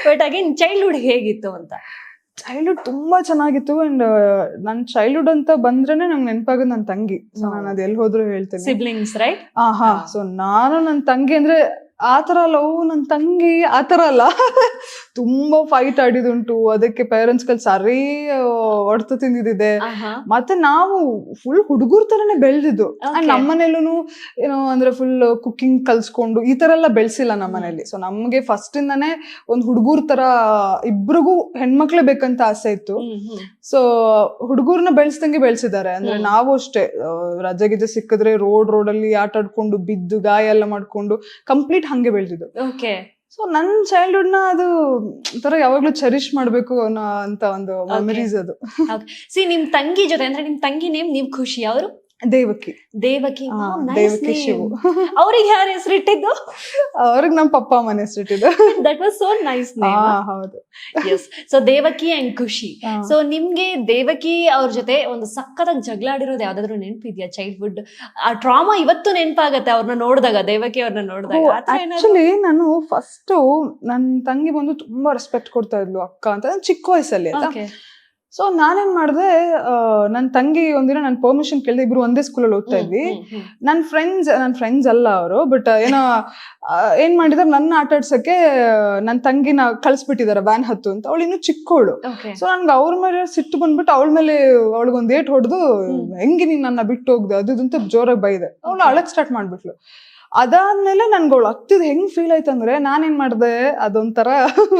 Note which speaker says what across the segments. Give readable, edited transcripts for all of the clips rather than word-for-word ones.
Speaker 1: But again childhood ಹೇಗಿತ್ತು ಅಂತ.
Speaker 2: Childhood ತುಂಬಾ ಚೆನ್ನಾಗಿತ್ತು. ಅಂಡ್ ನನ್ ಚೈಲ್ಡ್ಹುಡ್ ಅಂತ ಬಂದ್ರೇನೆ ನಂಗೆ ನೆನಪಾಗೋದು ನನ್ನ ತಂಗಿ. ಸೊ ನಾನು ಅದು ಎಲ್ಲಿ ಹೋದ್ರು ಹೇಳ್ತೇನೆ,
Speaker 1: ಸಿಬ್ಲಿಂಗ್ಸ್ ರೈಟ್.
Speaker 2: ಸೊ ನಾನು ನನ್ನ ತಂಗಿ ಅಂದ್ರೆ ಆತರ ಲವ್, ನನ್ನ ತಂಗಿ ಆತರ ಅಲ್ಲ. ತುಂಬಾ ಫೈಟ್ ಆಡಿದುಂಟು, ಅದಕ್ಕೆ ಪೇರೆಂಟ್ಸ್ ಗಳು ಸರಿ ಹೊಡ್ತು ತಿಂದಿದೆ. ಮತ್ತೆ ನಾವು ಫುಲ್ ಹುಡುಗರ್ ತರನೇ ಬೆಳೆದಿದ್ದು. ಅಂಡ್ ನಮ್ಮನೇಲೂ ಏನೋ ಅಂದ್ರೆ ಫುಲ್ ಕುಕಿಂಗ್ ಕಲ್ಸ್ಕೊಂಡು ಈ ತರ ಎಲ್ಲ ಬೆಳೆಸಿಲ್ಲ ನಮ್ಮನೇಲಿ. ಸೊ ನಮ್ಗೆ ಫಸ್ಟ್ ಇಂದಾನೆ ಒಂದ್ ಹುಡುಗರ್ ತರ ಇಬ್ರಿಗೂ ಹೆಣ್ಮಕ್ಳೇ ಬೇಕಂತ ಆಸೆ ಇತ್ತು. ಸೊ ಹುಡುಗರ್ನ ಬೆಳೆಸ್ದಂಗೆ ಬೆಳೆಸಿದ್ದಾರೆ. ಅಂದ್ರೆ ನಾವು ಅಷ್ಟೇ ರಜೆ ಗಿಜೆ ಸಿಕ್ಕಿದ್ರೆ ರೋಡ್ ಅಲ್ಲಿ ಆಟ ಆಡ್ಕೊಂಡು ಬಿದ್ದು ಗಾಯ ಎಲ್ಲ ಮಾಡ್ಕೊಂಡು ಕಂಪ್ಲೀಟ್ ಹಂಗೆ ಬೆಳೆದಿದ್ದು. ಸೊ ನನ್ ಚೈಲ್ಡ್ಹುಡ್ ನ ಅದು ಒಂಥರ ಯಾವಾಗ್ಲೂ ಚೆರಿಶ್ ಮಾಡ್ಬೇಕು ಅನ್ನೋ ಅಂತ ಒಂದು ಮೆಮರೀಸ್ ಅದು.
Speaker 1: ನಿಮ್ ತಂಗಿ ಜೊತೆ ಅಂದ್ರೆ ನಿಮ್ ತಂಗಿ ನೇಮ್ ನೀವ್ ಖುಷಿ, ಅವರು
Speaker 2: ದೇವಕಿ.
Speaker 1: ದೇವಕಿ
Speaker 2: ಶಿವು.
Speaker 1: ಅವ್ರಿಗೆ ಯಾರು ಹೆಸರಿಟ್ಟಿದ್ದು?
Speaker 2: ಅವ್ರಿಗೆ ನಮ್ ಪಪ್ಪ ಅಮ್ಮನ ಹೆಸರಿಟ್ಟಿದ್ದು.
Speaker 1: That was so nice name.
Speaker 2: ಹೌದು.
Speaker 1: Yes. So Devaki and Khushi. So ನಿಮ್ಗೆ ದೇವಕಿ ಅವ್ರ ಜೊತೆ ಒಂದು ಸಕ್ಕತ್ತಾಗಿ ಜಗಳ ಆಡಿರೋದು ಯಾವ್ದಾದ್ರು ನೆನಪಿದ್ಯಾ ಚೈಲ್ಡ್ಹುಡ್? ಆ ಟ್ರಾಮಾ ಇವತ್ತು ನೆನಪಾಗತ್ತೆ ಅವ್ರನ್ನ ನೋಡಿದಾಗ, ದೇವಕಿ ಅವ್ರನ್ನ ನೋಡಿದಾಗ.
Speaker 2: ಆಕ್ಚುಲಿ ನಾನು ಫಸ್ಟ್ ನನ್ ತಂಗಿ ಬಂದು ತುಂಬಾ ರೆಸ್ಪೆಕ್ಟ್ ಕೊಡ್ತಾ ಇದ್ಲು ಅಕ್ಕ ಅಂತ, ಚಿಕ್ಕ ವಯಸ್ಸಲ್ಲಿ. ಸೊ ನಾನೇನ್ ಮಾಡ್ದೆ, ನನ್ ತಂಗಿ ಒಂದಿನ ನನ್ ಪರ್ಮಿಷನ್ ಕೇಳಿದೆ. ಇಬ್ರು ಒಂದೇ ಸ್ಕೂಲಲ್ಲಿ ಓದ್ತಾ ಇದ್ವಿ. ನನ್ ಫ್ರೆಂಡ್ಸ್ ಅಲ್ಲ ಅವರು, ಬಟ್ ಏನೋ ಏನ್ ಮಾಡಿದಾರೆ, ನನ್ನ ಆಟ ಆಡ್ಸಕ್ಕೆ ನನ್ ತಂಗಿನ ಕಳ್ಸ್ಬಿಟ್ಟಿದಾರೆ ವ್ಯಾನ್ ಹತ್ತು ಅಂತ. ಅವಳು ಇನ್ನು ಚಿಕ್ಕವಳು. ಸೊ ನನ್ಗೆ ಅವ್ರ ಮೇಲೆ ಸಿಟ್ಟು ಬಂದ್ಬಿಟ್ಟು ಅವಳ ಮೇಲೆ ಅವಳಿಗೊಂದ್ ಏಟ್ ಹೊಡೆದು, ಹೆಂಗಿ ನೀನ್ ನನ್ನ ಬಿಟ್ಟು ಹೋಗ್ದೆ ಅದು ಅಂತ ಜೋರಾಗಿ ಬೈದೆ. ಅವಳು ಅಳಕ್ ಸ್ಟಾರ್ಟ್ ಮಾಡ್ಬಿಟ್ಲು. ಅದಾದ್ಮೇಲೆ ನನ್ಗೆ ಅವಳು ಹತ್ತಿದ್ ಹೆಂಗ್ ಫೀಲ್ ಆಯ್ತಂದ್ರೆ, ನಾನೇನ್ ಮಾಡ್ದೆ, ಅದೊಂಥರ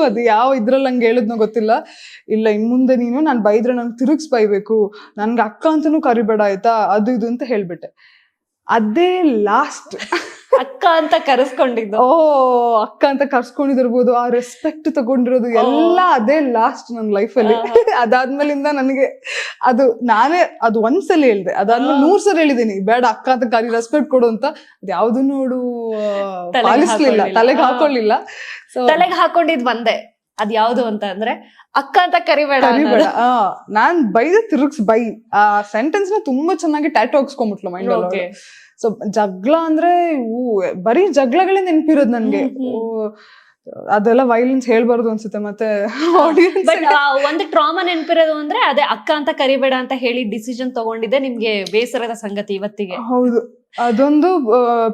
Speaker 2: ಅದು ಯಾವ ಇದ್ರಲ್ಲಿ ನಂಗೆ ಹೇಳಿದ್ನೋ ಗೊತ್ತಿಲ್ಲ, ಇಲ್ಲ ಇನ್ ಮುಂದೆ ನೀನು ನಾನ್ ಬೈದ್ರೆ ನಂಗೆ ತಿರುಗಿಸ್ ಬೈಬೇಕು, ನನ್ಗೆ ಅಕ್ಕ ಅಂತನೂ ಕರಿಬೇಡ ಆಯ್ತಾ, ಅದು ಇದು ಅಂತ ಹೇಳ್ಬಿಟ್ಟೆ. ಅದೇ ಲಾಸ್ಟ್
Speaker 1: ಅಕ್ಕ ಅಂತ ಕರೆಸ್ಕೊಂಡಿದ್ದು.
Speaker 2: ಅಕ್ಕ ಅಂತ ಕರ್ಸ್ಕೊಂಡಿದಿರ್ಬೋದು, ಆ ರೆಸ್ಪೆಕ್ಟ್ ತಗೊಂಡಿರೋದು ಎಲ್ಲ ಅದೇ ಲಾಸ್ಟ್ ನನ್ನ ಲೈಫಲ್ಲಿ. ಅದಾದ್ಮೇಲಿಂದ ನನಗೆ ಅದು ಒಂದ್ಸಲ ಹೇಳ್ದೆ, ಅದಾದ್ಮೇಲೆ 100 ಸಲ ಹೇಳಿದೀನಿ ಬೇಡ ಅಕ್ಕ ಅಂತ ಕರಿ, ರೆಸ್ಪೆಕ್ಟ್ ಕೊಡು ಅಂತ. ಅದ್ ಯಾವ್ದು ನೋಡು ಪಾಲಿಸ್ಲಿಲ್ಲ, ತಲೆಗೆ ಹಾಕೊಳ್ಳಿಲ್ಲ.
Speaker 1: ತಲೆಗೆ ಹಾಕೊಂಡಿದ್ ಒಂದೇ, ಅದ್ ಯಾವ್ದು ಅಂತ ಅಂದ್ರೆ ಅಕ್ಕ ಅಂತ ಕರಿಬೇಡ.
Speaker 2: ನಾನ್ ಬೈದ ತಿರುಗ್ಸ್ ಬೈ, ಆ ಸೆಂಟೆನ್ಸ್ ನ ತುಂಬಾ ಚೆನ್ನಾಗಿ ಟ್ಯಾಟೂ ಹಾಕ್ಸ್ಕೊಂಡ್ಬಿಟ್ಲು ಮೈಂಡ್ ಅಲ್ಲಿ. ಸೊ ಜಗಳ ಅಂದ್ರೆ ಬರೀ ಜಗಳಗಳೇ ನೆನಪಿರೋದು ನನ್ಗೆ. ಅದೆಲ್ಲ ವೈಲೆನ್ಸ್ ಹೇಳ್ಬಾರ್ದು ಅನ್ಸುತ್ತೆ. ಮತ್ತೆ
Speaker 1: ಒಂದು ಟ್ರಾಮಾ ನೆನಪಿರೋದು ಅಂದ್ರೆ ಅದೇ ಅಕ್ಕ ಅಂತ ಕರಿಬೇಡ ಅಂತ ಹೇಳಿ ಡಿಸಿಷನ್ ತಗೊಂಡಿದ್ದೆ ನಿಮ್ಗೆ ಬೇಸರದ ಸಂಗತಿ ಇವತ್ತಿಗೆ.
Speaker 2: ಹೌದು, ಅದೊಂದು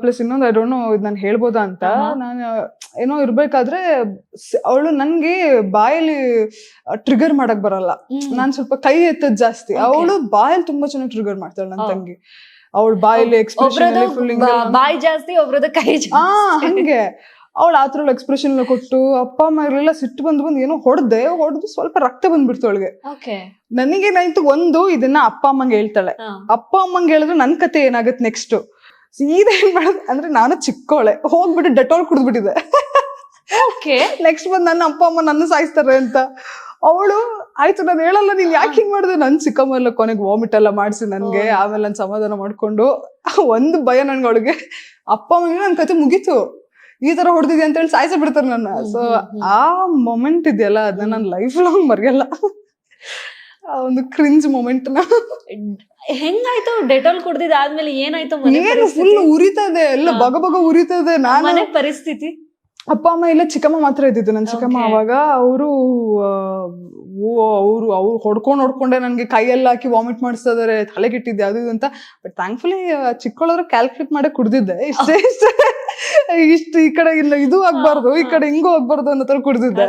Speaker 2: ಪ್ಲಸ್ ಇನ್ನೊಂದು ಐ ಡೋಂಟ್ ನೋ ಇದು ನಾನು ಹೇಳ್ಬೋದಾ ಅಂತ. ನಾನು ಏನೋ ಇರ್ಬೇಕಾದ್ರೆ ಅವಳು ನನ್ಗೆ ಬಾಯಲ್ಲಿ ಟ್ರಿಗರ್ ಮಾಡಕ್ ಬರಲ್ಲ, ನಾನ್ ಸ್ವಲ್ಪ ಕೈ ಎತ್ತದ್ ಜಾಸ್ತಿ. ಅವಳು ಬಾಯಲ್ಲಿ ತುಂಬಾ ಚೆನ್ನಾಗಿ ಟ್ರಿಗರ್ ಮಾಡ್ತಾಳೆ ನನ್ ತಂಗಿ. ಅವಳ ಬಾಯಲ್ಲಿ ಎಕ್ಸ್ಪ್ರೆಷನ್
Speaker 1: ಬಾಯಿ ಜಾಸ್ತಿ, ಒಬ್ರದ್ದು ಕೈ
Speaker 2: ಹಂಗೆ. ಅವಳು ಆತರ ಎಕ್ಸ್ಪ್ರೆಷನ್ ಎಲ್ಲ ಕೊಟ್ಟು, ಅಪ್ಪ ಅಮ್ಮ ಇರಲಿಲ್ಲ, ಸಿಟ್ಟು ಬಂದು ಏನೋ ಹೊಡೆದು ಸ್ವಲ್ಪ ರಕ್ತ ಬಂದ್ಬಿಡ್ತು ಅವಳಿಗೆ. ನನಗೇನಾಯ್ತು, ಇದನ್ನ ಅಪ್ಪ ಅಮ್ಮಂಗೆ ಹೇಳ್ತಾಳೆ, ಅಪ್ಪ ಅಮ್ಮಂಗೆ ಹೇಳಿದ್ರೆ ನನ್ ಕತೆ ಏನಾಗತ್ತೆ ನೆಕ್ಸ್ಟ್. ಸೀದಾ ಏನ್ ಮಾಡೋದು ಅಂದ್ರೆ, ನಾನು ಚಿಕ್ಕೋಳೆ ಹೋಗ್ಬಿಟ್ಟು ಡೆಟಾಲ್ ಕುಡಿದ್ಬಿಟ್ಟಿದೆ. ನೆಕ್ಸ್ಟ್ ಬಂದ್ ನನ್ನ ಅಪ್ಪ ಅಮ್ಮ ನನ್ನ ಸಾಯಿಸ್ತಾರೆ ಅಂತ. ಅವಳು ಆಯ್ತು ನಾನು ಹೇಳಲ್ಲ, ನೀನ್ ಯಾಕೆ ಹಿಂಗ್ ಮಾಡಿದೆ, ನನ್ ಚಿಕ್ಕಮ್ಮ ಎಲ್ಲ ಕೊನೆಗೆ ವಾಮಿಟ್ ಎಲ್ಲ ಮಾಡಿಸಿ ನನ್ಗೆ. ಆಮೇಲೆ ನನ್ ಸಮಾಧಾನ ಮಾಡ್ಕೊಂಡು, ಒಂದು ಭಯ ನನ್ಗೆ ಅವಳಿಗೆ, ಅಪ್ಪ ಅಮ್ಮಂಗೆ ನನ್ ಕತೆ ಮುಗೀತು, ಈ ತರ ಹೊಡೆದಿದೆ ಅಂತ ಹೇಳಿ ಸಾಯಿಸ ಬಿಡ್ತಾರೆ ನನ್ನ. ಸೊ ಆ ಮೊಮೆಂಟ್ ಇದೆಯಲ್ಲ, ಅದನ್ನ ನಾನು ಲೈಫ್ ಲಾಂಗ್ ಮರೆಯಲ್ಲ. ಒಂದು ಕ್ರಿಂಜ್ ಮೊಮೆಂಟ್ ನ.
Speaker 1: ಹೆಂಗಾಯ್ತು ಡೆಟಾಲ್ ಕುಡ್ದಿದ್ ಆದ್ಮೇಲೆ ಏನಾಯ್ತು?
Speaker 2: ಏನು ಫುಲ್ ಉರಿತದೆ, ಎಲ್ಲ ಬಗ ಉರಿತದೆ. ನಾನು
Speaker 1: ಪರಿಸ್ಥಿತಿ,
Speaker 2: ಅಪ್ಪ ಅಮ್ಮ ಇಲ್ಲ, ಚಿಕ್ಕಮ್ಮ ಮಾತ್ರ ಇದ್ದಿದ್ದು. ನನ್ ಚಿಕ್ಕಮ್ಮ ಅವಾಗ ಅವ್ರು ಹೊಡ್ಕೊಂಡೆ ನನ್ಗೆ ಕೈಯೆಲ್ಲ ಹಾಕಿ ವಾಮಿಟ್ ಮಾಡಿಸ್ತಾ ಇದಾರೆ, ತಲೆಗಿಟ್ಟಿದ್ದೆ ಅದು ಇದು ಅಂತ. ಬಟ್ ಥ್ಯಾಂಕ್ಫುಲಿ ಚಿಕ್ಕವಳವ್ರು ಕ್ಯಾಲ್ಕುಲೇಟ್ ಮಾಡಕ್ ಕುಡ್ದಿದ್ದೆ. ಇಷ್ಟು ಈ ಕಡೆ ಇಲ್ಲ ಇದು ಆಗ್ಬಾರ್ದು, ಈ ಕಡೆ ಹಿಂಗೂ ಆಗ್ಬಾರ್ದು ಅನ್ನೋ ತರ ಕುಡ್ದಿದ್ದೆ.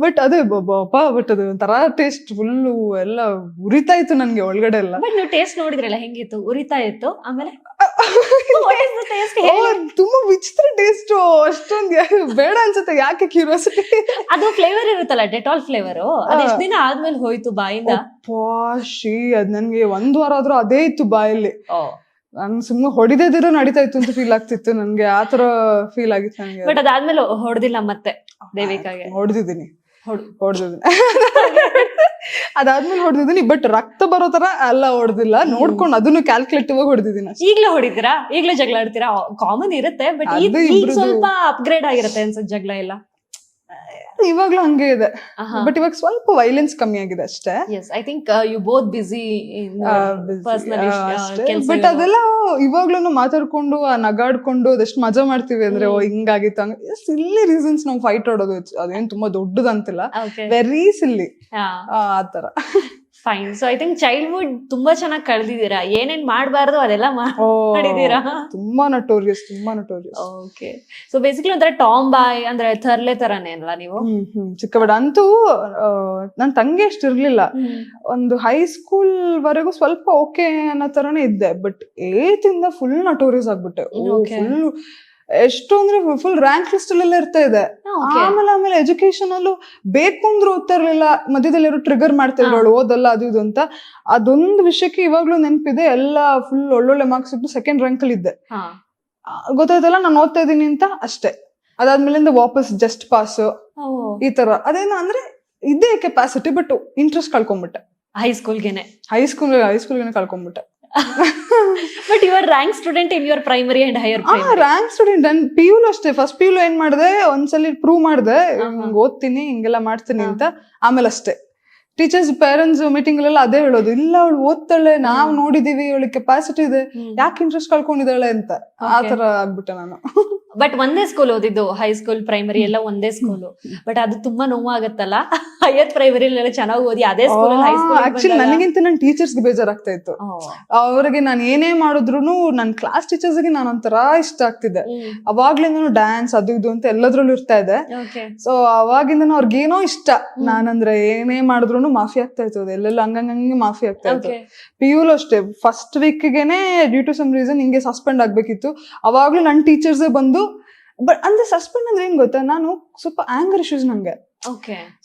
Speaker 2: ಬಟ್ ಅದೇ ಬಟ್ ಅದು ಒಂಥರ ಟೇಸ್ಟ್ ಫುಲ್ಲು ಎಲ್ಲ ಉರಿತಾ ಇತ್ತು ನನ್ಗೆ ಒಳಗಡೆ ಎಲ್ಲ.
Speaker 1: ಬಟ್ ನೀವು ಟೇಸ್ಟ್ ನೋಡಿದ್ರಲ್ಲ ಹೆಂಗಿತ್ತು? ಉರಿತಾ ಇತ್ತು. ಆಮೇಲೆ
Speaker 2: ತುಂಬಾ ವಿಚಿತ್ರ ಟೇಸ್ಟ್, ಅಷ್ಟೊಂದು ಬೇಡ ಅನ್ಸುತ್ತೆ. ಯಾಕೆ ಕ್ಯೂರಿಯಾಸಿಟಿ?
Speaker 1: ಅದು ಫ್ಲೇವರ್ ಇರುತ್ತಲ್ಲ, ಡೆಟಾಲ್ ಫ್ಲೇವರ್, ಅದೆಷ್ಟು ದಿನ ಆದ್ಮೇಲೆ ಹೋಯ್ತು ಬಾಯಿಂದ?
Speaker 2: ಅದ್ ನನ್ಗೆ 1 ವಾರ ಆದ್ರೂ ಅದೇ ಇತ್ತು ಬಾಯಲ್ಲಿ. ನನ್ ಸುಮ್ನೆ ಹೊಡಿದಿರೋ ನಡೀತಾ ಇತ್ತು ಅಂತ ಫೀಲ್ ಆಗ್ತಿತ್ತು ನನ್ಗೆ, ಆತರ ಫೀಲ್ ಆಗಿತ್ತು ನನಗೆ.
Speaker 1: ಬಟ್ ಅದಾದ್ಮೇಲೆ ಹೊಡೆದಿಲ್ಲ ಮತ್ತೆ ದೇವಿಕಾಗೆ?
Speaker 2: ಹೊಡೆದಿದ್ದೀನಿ. ಅದಾದ್ಮೇಲೆ ಹೊಡೆದಿದ್ದೀನಿ, ಬಟ್ ರಕ್ತ ಬರೋ ತರ ಎಲ್ಲ ಹೊಡೆದಿಲ್ಲ, ನೋಡ್ಕೊಂಡು ಅದನ್ನು ಕ್ಯಾಲ್ಕುಲೇಟಿವ್ ಆಗಿ ಹೊಡೆದಿದ್ದೀನಿ.
Speaker 1: ಈಗ್ಲೂ ಹೊಡಿತೀರಾ? ಈಗ್ಲೂ ಜಗಳ ಆಡ್ತೀರಾ? ಕಾಮನ್ ಇರುತ್ತೆ, ಬಟ್ ಈಗ ಸ್ವಲ್ಪ ಅಪ್ಗ್ರೇಡ್ ಆಗಿರುತ್ತೆ ಅನ್ಸುತ್ತೆ ಜಗಳ ಎಲ್ಲ.
Speaker 2: ಇವಾಗ್ಲೂ ಹಂಗೆ ಇದೆ, ಬಟ್ ಇವಾಗ ಸ್ವಲ್ಪ ವೈಲೆನ್ಸ್ ಕಮ್ಮಿ ಆಗಿದೆ ಅಷ್ಟೇ.
Speaker 1: Yes, I think you both busy in personal
Speaker 2: but ಅದೆಲ್ಲ ಇವಾಗ್ಲೂ ಮಾತಾಡ್ಕೊಂಡು ನಗಾಡ್ಕೊಂಡು ಅದೆಷ್ಟು ಮಜಾ ಮಾಡ್ತೀವಿ ಅಂದ್ರೆ ಓ ಹಿಂಗಾಗಿತ್ತು ಹಂಗ ಸಿಲ್ಲಿ ರೀಸನ್ಸ್ ನಾವು ಫೈಟ್ ಆಡೋದು, ಅದೇನ್ ತುಂಬಾ ದೊಡ್ಡದಂತಿಲ್ಲ, ವೆರಿ ಸಿಲ್ಲಿ ಆತರ.
Speaker 1: Fine. So I think childhood ತುಂಬಾ ಚೆನ್ನಾಗಿ ಕಳೆದಿದ್ದೀರಾ, ಏನೇನ್ ಮಾಡಬಾರ್ದು ಅದೆಲ್ಲ ಮಾಡಿದೀರಾ.
Speaker 2: ತುಂಬಾ ನಟೋರಿಯಸ್.
Speaker 1: ಓಕೆ. ಸೊ ಬೇಸಿಕಲಿ ಒಂಥರ ಟಾಮ್ ಬಾಯ್ ಅಂದ್ರೆ ತರ್ಲೆ ತರಾನೇ ಅಲ್ಲ ನೀವು?
Speaker 2: ಚಿಕ್ಕಬಡ ಅಂತೂ ನನ್ ತಂಗಿ ಅಷ್ಟು ಇರ್ಲಿಲ್ಲ. ಒಂದು ಹೈಸ್ಕೂಲ್ ವರೆಗೂ ಸ್ವಲ್ಪ ಓಕೆ ಅನ್ನೋ ತರಾನೇ ಇದ್ದೆ, ಬಟ್ 8th ಇಂದ ಫುಲ್ ನಟೋರಿಯಸ್ ಆಗ್ಬಿಟ್ಟೆ. ಫುಲ್ ಎಷ್ಟು ಅಂದ್ರೆ ಫುಲ್ ರ್ಯಾಂಕ್ ಲಿಸ್ಟ್ ಅಲ್ಲೆಲ್ಲ ಇರ್ತಾ ಇದೆ. ಆಮೇಲೆ ಎಜುಕೇಶನ್ ಅಲ್ಲೂ ಬೇಕು ಅಂದ್ರೆ ಓದ್ತಾ ಇರ್ಲಿಲ್ಲ, ಮಧ್ಯದಲ್ಲಿ ಟ್ರಿಗರ್ ಮಾಡ್ತಾ ಇರೋಳು ಓದಲ್ಲ ಅದು ಇದು ಅಂತ. ಅದೊಂದು ವಿಷಯಕ್ಕೆ ಇವಾಗ್ಲೂ ನೆನಪಿದೆ. ಎಲ್ಲ ಫುಲ್ ಒಳ್ಳೊಳ್ಳೆ ಮಾರ್ಕ್ಸ್ ಇಟ್ಟು 2nd ರ್ಯಾಂಕ್ ಅಲ್ಲಿ ಇದ್ದೆ. ಗೊತ್ತಾಯ್ತಲ್ಲ ನಾನು ಓದ್ತಾ ಇದೀನಿ ಅಂತ ಅಷ್ಟೇ. ಅದಾದ್ಮೇಲಿಂದ ವಾಪಸ್ ಜಸ್ಟ್ ಪಾಸ್ ಈ ತರ. ಅದೇನು ಅಂದ್ರೆ ಇದೇ ಕೆಪಾಸಿಟಿ, ಬಟ್ ಇಂಟ್ರೆಸ್ಟ್ ಕಳ್ಕೊಂಡ್ಬಿಟ್ಟೆ. ಹೈಸ್ಕೂಲ್ಗೆನೆ ಕಳ್ಕೊಂಡ್ಬಿಟ್ಟೆ.
Speaker 1: But you are rank student in your primary and higher.
Speaker 2: Rank student. And PU ಅಷ್ಟೇ. ಫಸ್ಟ್ PU ಏನ್ ಮಾಡಿದೆ, ಒಂದ್ಸಲಿ ಪ್ರೂವ್ ಮಾಡಿದೆ ಓದ್ತೀನಿ ಹಿಂಗೆಲ್ಲ ಮಾಡ್ತೀನಿ ಅಂತ. ಆಮೇಲೆ ಅಷ್ಟೇ ಟೀಚರ್ಸ್ ಪೇರೆಂಟ್ಸ್ ಮೀಟಿಂಗ್ ಅಲ್ಲೆಲ್ಲ ಅದೇ ಹೇಳೋದು, ಇಲ್ಲ ಅವಳು ಓದ್ತಾಳೆ, ನಾವ್ ನೋಡಿದೀವಿ, ಅವಳಿಗೆ ಕೆಪಾಸಿಟಿ ಇದೆ, ಯಾಕೆ ಇಂಟ್ರೆಸ್ಟ್ ಕಳ್ಕೊಂಡಿದ್ದಾಳೆ ಅಂತ. ಆತರ ಆಗ್ಬಿಟ್ಟೆ ನಾನು.
Speaker 1: ಬಟ್ ಒಂದೇ ಸ್ಕೂಲ್ ಓದಿದ್ದು, ಹೈಸ್ಕೂಲ್ ಪ್ರೈಮರಿ ಎಲ್ಲ ಒಂದೇ ಸ್ಕೂಲು. ಬಟ್ ಅದು ತುಂಬಾ ನೋವಾಗತ್ತಲ್ಲ, ಹೈಯರ್ ಪ್ರೈಮರಿ ಚೆನ್ನಾಗಿ ಓದಿ ಅದೇ ಸ್ಕೂಲ್.
Speaker 2: ಆಕ್ಚುಲಿ ನನಗಿಂತ ನನ್ನ ಟೀಚರ್ಸ್ಗೆ ಬೇಜಾರಾಗ್ತಾ ಇತ್ತು. ಅವ್ರಿಗೆ ನಾನು ಏನೇ ಮಾಡಿದ್ರು ನನ್ನ ಕ್ಲಾಸ್ ಟೀಚರ್ಸ್ಗೆ ನಾನು ಒಂಥರ ಇಷ್ಟ ಆಗ್ತಿದ್ದೆ. ಅವಾಗ್ಲಿಂದ ಡ್ಯಾನ್ಸ್ ಅದು ಇದು ಅಂತ ಎಲ್ಲದ್ರಲ್ಲೂ ಇರ್ತಾ ಇದೆ. ಸೊ ಅವಾಗಿಂದ ಅವ್ರಿಗೇನೋ ಇಷ್ಟ, ನಾನಂದ್ರೆ ಏನೇ ಮಾಡಿದ್ರು ಮಾಫಿ ಆಗ್ತಾ ಇತ್ತು. ಎಲ್ಲೆಲ್ಲ ಹಂಗಂಗೆ ಮಾಫಿ ಆಗ್ತಾ ಇತ್ತು. PU ಅಷ್ಟೇ ಫಸ್ಟ್ ವೀಕ್ಗೆನೆ ಡ್ಯೂ ಟು ಸಮ್ ರೀಸನ್ ಹಿಂಗೆ ಸಸ್ಪೆಂಡ್ ಆಗ್ಬೇಕಿತ್ತು. ಅವಾಗ್ಲೂ ನನ್ನ ಟೀಚರ್ಸೇ ಬಂದು, ಬಟ್ ಅಂದ್ರೆ ಸಸ್ಪೆಂಡ್ ಅಂದ್ರೆ ಏನ್ ಗೊತ್ತಾ, ನಾನು ಸ್ವಲ್ಪ ಆಂಗರ್ ಇಶ್ಯೂಸ್ ನಂಗೆ.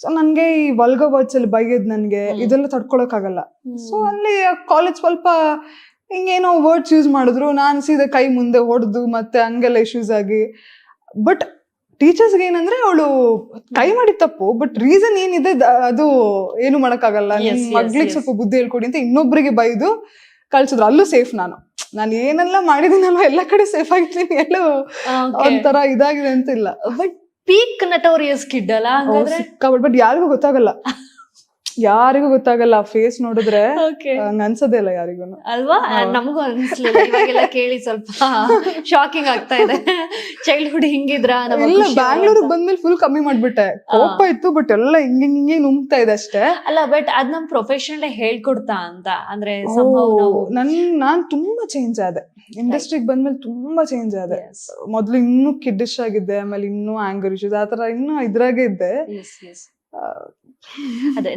Speaker 2: ಸೊ ನನ್ಗೆ ಈ ವಲ್ಗರ್ ವರ್ಡ್ಸ್ ಅಲ್ಲಿ ಬೈಯೋದ್ ನನ್ಗೆ ಇದೆಲ್ಲ ತಡ್ಕೊಳಕ್ ಆಗಲ್ಲ. ಸೊ ಅಲ್ಲಿ ಕಾಲೇಜ್ ಸ್ವಲ್ಪ ಹಿಂಗೇನೋ ವರ್ಡ್ಸ್ ಯೂಸ್ ಮಾಡಿದ್ರು, ನಾನು ಸೀದಾ ಕೈ ಮುಂದೆ ಹೊಡೆದು ಮತ್ತೆ ಹಂಗೆಲ್ಲ ಇಶ್ಯೂಸ್ ಆಗಿ. ಬಟ್ ಟೀಚರ್ಸ್ಗೆ ಏನಂದ್ರೆ ಅವಳು ಕೈ ಮಾಡಿ ತಪ್ಪು, ಬಟ್ ರೀಸನ್ ಏನಿದೆ ಅದು ಏನು ಮಾಡಕ್ಕಾಗಲ್ಲ, ನಿಮ್ ಮಗ್ಳಿಗೆ ಸ್ವಲ್ಪ ಬುದ್ಧಿ ಹೇಳ್ಕೊಡಿ ಅಂತ ಇನ್ನೊಬ್ರಿಗೆ ಬೈದು ಕಳ್ಸಿದ್ರು. ಅಲ್ಲೂ ಸೇಫ್. ನಾನು ಏನೆಲ್ಲ ಮಾಡಿದೀನಲ್ವ ಎಲ್ಲ ಕಡೆ ಸೇಫ್ ಆಗಿದ್ದೀನಿ, ಎಲ್ಲೂ ಒಂಥರ ಇದಾಗಿದೆ ಅಂತ ಇಲ್ಲ.
Speaker 1: ಬಟ್ ಪೀಕ್ ನಟೋರಿಯಸ್ ಕಿಡ್ ಅಲ್ಲ,
Speaker 2: ಬಟ್ ಯಾರಿಗೂ ಗೊತ್ತಾಗಲ್ಲ ಫೇಸ್ ನೋಡಿದ್ರೆ. ಹಂಗ ಅನ್ಸದೇ ಇಲ್ಲ ಯಾರಿಗೂ
Speaker 1: ಅಲ್ವಾ? ನಮಗೂ ಅನ್ಸ್ಲಿಲ್ಲ, ಇವಾಗೆಲ್ಲ ಕೇಳಿ ಸ್ವಲ್ಪ ಶಾಕಿಂಗ್ ಆಗ್ತಾ ಇದೆ. ಚೈಲ್ಡ್ಹುಡ್ ಹಿಂಗಿದ್ರ?
Speaker 2: ಇಲ್ಲ, ಬ್ಯಾಂಗ್ಳೂರ್ ಬಂದ್ಮೇಲೆ ಫುಲ್ ಕಮ್ಮಿ ಮಾಡ್ಬಿಟ್ಟೆ. ಕೋಪ ಇತ್ತು, ಬಟ್ ಎಲ್ಲ ಹಿಂಗೆ ನುಂಗ್ತಾ ಇದೆ ಅಷ್ಟೇ.
Speaker 1: ಅಲ್ಲ, ಬಟ್ ಅದ್ ನಮ್ ಪ್ರೊಫೆಷನ್ ಹೇಳ್ಕೊಡ್ತಾ ಅಂತ ಅಂದ್ರೆ
Speaker 2: ನಾನ್ ತುಂಬಾ ಚೇಂಜ್ ಆದೆ. ಇಂಡಸ್ಟ್ರಿಗೆ ಬಂದ್ಮೇಲೆ ತುಂಬಾ ಚೇಂಜ್ ಆದೆ. ಮೊದ್ಲು ಇನ್ನೂ ಕಿಡ್ಡಿಶ್ ಆಗಿದ್ದೆ, ಆಮೇಲೆ ಇನ್ನೂ ಆಂಗರ್ ಇಶ್ಯೂಸ್ ಆತರ ಇನ್ನೂ ಇದ್ರಾಗೆ ಇದ್ದೆ.
Speaker 1: ಅದೇ